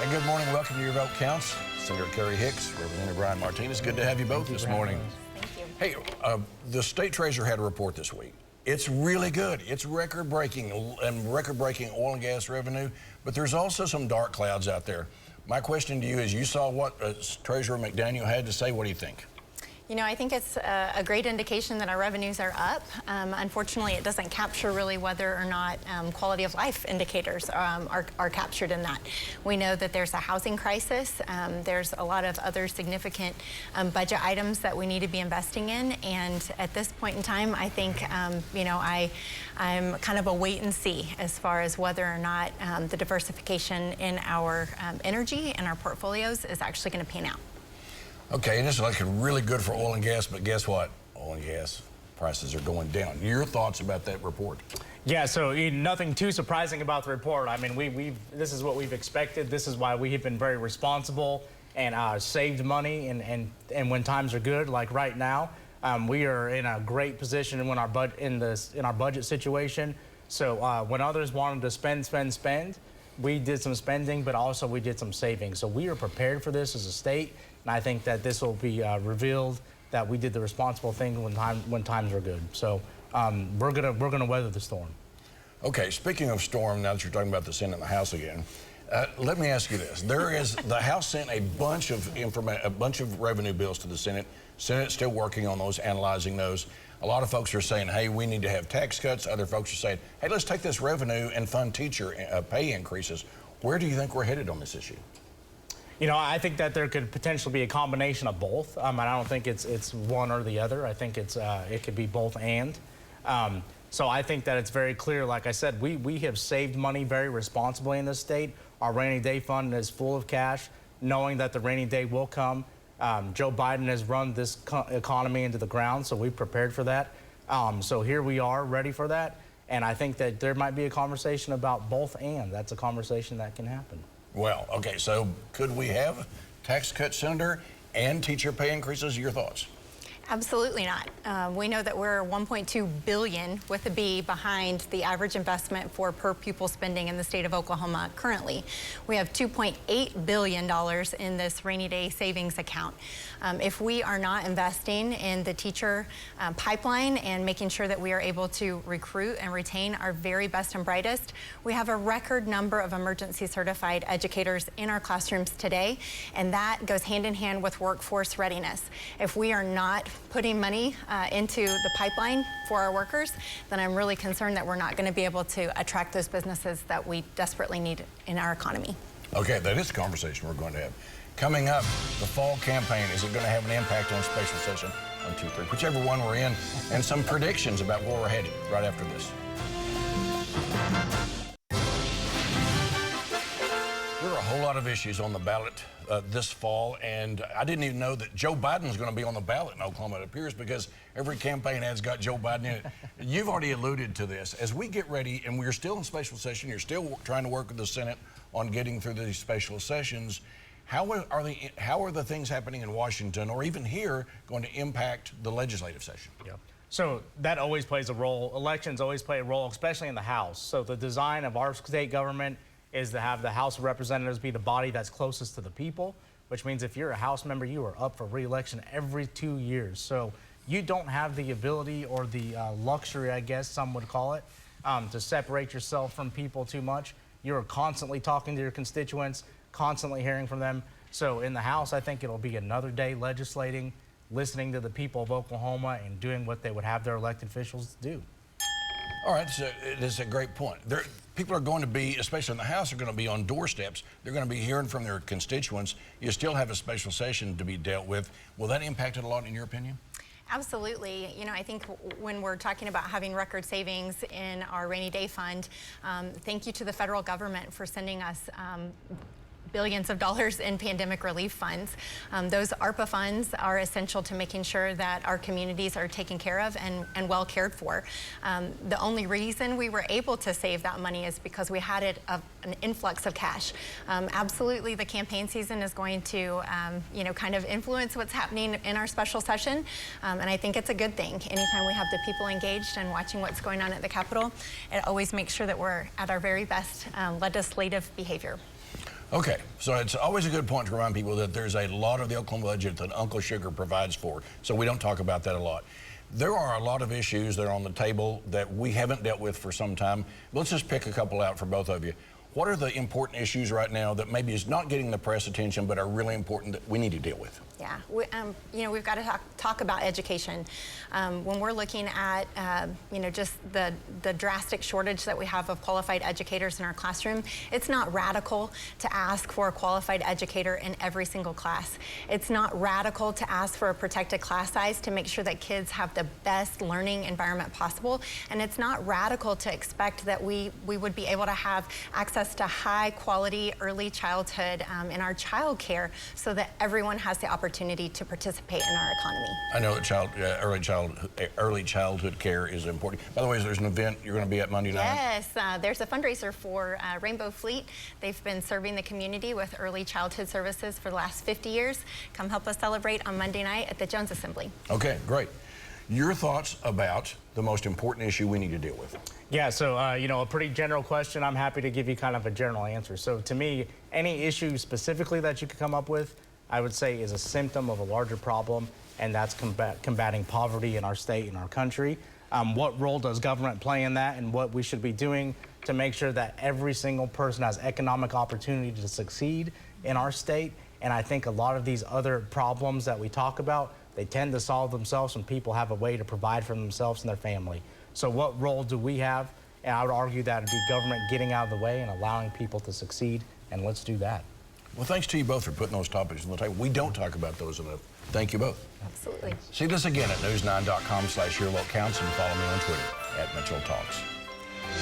And good morning. Welcome to Your Vote Counts. Senator Carrie Hicks, Representative Martinez. Good to have you both this morning. Thank you. Hey, the state treasurer had a report this week. It's really good. It's record-breaking oil and gas revenue, but there's also some dark clouds out there. My question to you is, you saw what Treasurer McDaniel had to say. What do you think? You know, I think it's a great indication that our revenues are up. Unfortunately, it doesn't capture really whether or not quality of life indicators are captured in that. We know that there's a housing crisis. There's a lot of other significant budget items that we need to be investing in. And at this point in time, I think, you know, I'm kind of a wait and see as far as whether or not the diversification in our energy and our portfolios is actually going to pan out. Okay, and it's looking really good for oil and gas, but guess what? Oil and gas prices are going down. Your thoughts about that report? Yeah, so nothing too surprising about the report. I mean, this is what we've expected. This is why we have been very responsible and saved money. And when times are good, like right now, we are in a great position in our budget situation. So when others wanted to spend, we did some spending, but also we did some saving. So we are prepared for this as a state, and I think that this will be revealed that we did the responsible thing when times are good. So we're gonna weather the storm. Okay, speaking of storm, now that you're talking about the Senate and the House again, let me ask you this: the House sent a bunch of revenue bills to the Senate. Senate's still working on those, analyzing those. A lot of folks are saying, hey, we need to have tax cuts. Other folks are saying, hey, let's take this revenue and fund teacher pay increases. Where do you think we're headed on this issue? You know, I think that there could potentially be a combination of both. I don't think it's one or the other. I think it could be both and. So I think that it's very clear. Like I said, we have saved money very responsibly in this state. Our rainy day fund is full of cash, knowing that the rainy day will come. Joe Biden has run this economy into the ground, so we prepared for that. So here we are, ready for that. And I think that there might be a conversation about both and. That's a conversation that can happen. Well, okay, so could we have tax cuts, Senator, and teacher pay increases? Your thoughts? Absolutely not. We know that we're 1.2 billion with a B behind the average investment for per pupil spending in the state of Oklahoma currently. We have $2.8 billion in this rainy day savings account. If we are not investing in the teacher pipeline and making sure that we are able to recruit and retain our very best and brightest, we have a record number of emergency certified educators in our classrooms today, and that goes hand in hand with workforce readiness. If we are not putting money into the pipeline for our workers, then I'm really concerned that we're not going to be able to attract those businesses that we desperately need in our economy. Okay, that is a conversation we're going to have. Coming up, the fall campaign, is it going to have an impact on special session on 2-3, whichever one we're in, and some predictions about where we're headed right after this. There are a whole lot of issues on the ballot this fall, and I didn't even know that Joe Biden's going to be on the ballot in Oklahoma, it appears, because every campaign ad's got Joe Biden in it. You've already alluded to this. As we get ready, and we're still in special session, you're still trying to work with the Senate on getting through these special sessions. How are the things happening in Washington, or even here, going to impact the legislative session? Yeah. So that always plays a role. Elections always play a role, especially in the House. So the design of our state government is to have the House of Representatives be the body that's closest to the people, which means if you're a House member, you are up for re-election every 2 years. So you don't have the ability or the luxury, I guess some would call it, to separate yourself from people too much. You're constantly talking to your constituents, constantly hearing from them. So in the House, I think it'll be another day legislating, listening to the people of Oklahoma and doing what they would have their elected officials do. All right, so this is a great point. People are going to be, especially in the House, are going to be on doorsteps. They're going to be hearing from their constituents. You still have a special session to be dealt with. Will that impact it a lot, in your opinion? Absolutely. You know, I think when we're talking about having record savings in our rainy day fund, thank you to the federal government for sending us billions of dollars in pandemic relief funds. Those ARPA funds are essential to making sure that our communities are taken care of and well cared for. The only reason we were able to save that money is because we had an influx of cash. Absolutely, the campaign season is going to, kind of influence what's happening in our special session, and I think it's a good thing. Anytime we have the people engaged and watching what's going on at the Capitol, it always makes sure that we're at our very best legislative behavior. Okay, so it's always a good point to remind people that there's a lot of the Oklahoma budget that Uncle Sugar provides for, so we don't talk about that a lot. There are a lot of issues that are on the table that we haven't dealt with for some time. Let's just pick a couple out for both of you. What are the important issues right now that maybe is not getting the press attention but are really important that we need to deal with? Yeah, we've got to talk about education. When we're looking at, just the drastic shortage that we have of qualified educators in our classroom, it's not radical to ask for a qualified educator in every single class. It's not radical to ask for a protected class size to make sure that kids have the best learning environment possible. And it's not radical to expect that we would be able to have access to high quality early childhood in our child care so that everyone has the opportunity to participate in our economy. I know that early childhood care is important. By the way, there's an event you're going to be at Monday night. Yes, there's a fundraiser for Rainbow Fleet. They've been serving the community with early childhood services for the last 50 years. Come help us celebrate on Monday night at the Jones Assembly. Okay, great. Your thoughts about the most important issue we need to deal with? Yeah, so, a pretty general question. I'm happy to give you kind of a general answer. So to me, any issue specifically that you could come up with, I would say is a symptom of a larger problem, and that's combating poverty in our state and our country. What role does government play in that, and what we should be doing to make sure that every single person has economic opportunity to succeed in our state? And I think a lot of these other problems that we talk about, they tend to solve themselves when people have a way to provide for themselves and their family. So what role do we have? And I would argue that it'd be government getting out of the way and allowing people to succeed, and let's do that. Well, thanks to you both for putting those topics on the table. We don't talk about those enough. Thank you both. Absolutely. See this again at news9.com/YourVoteCounts and follow me on Twitter @MitchellTalks.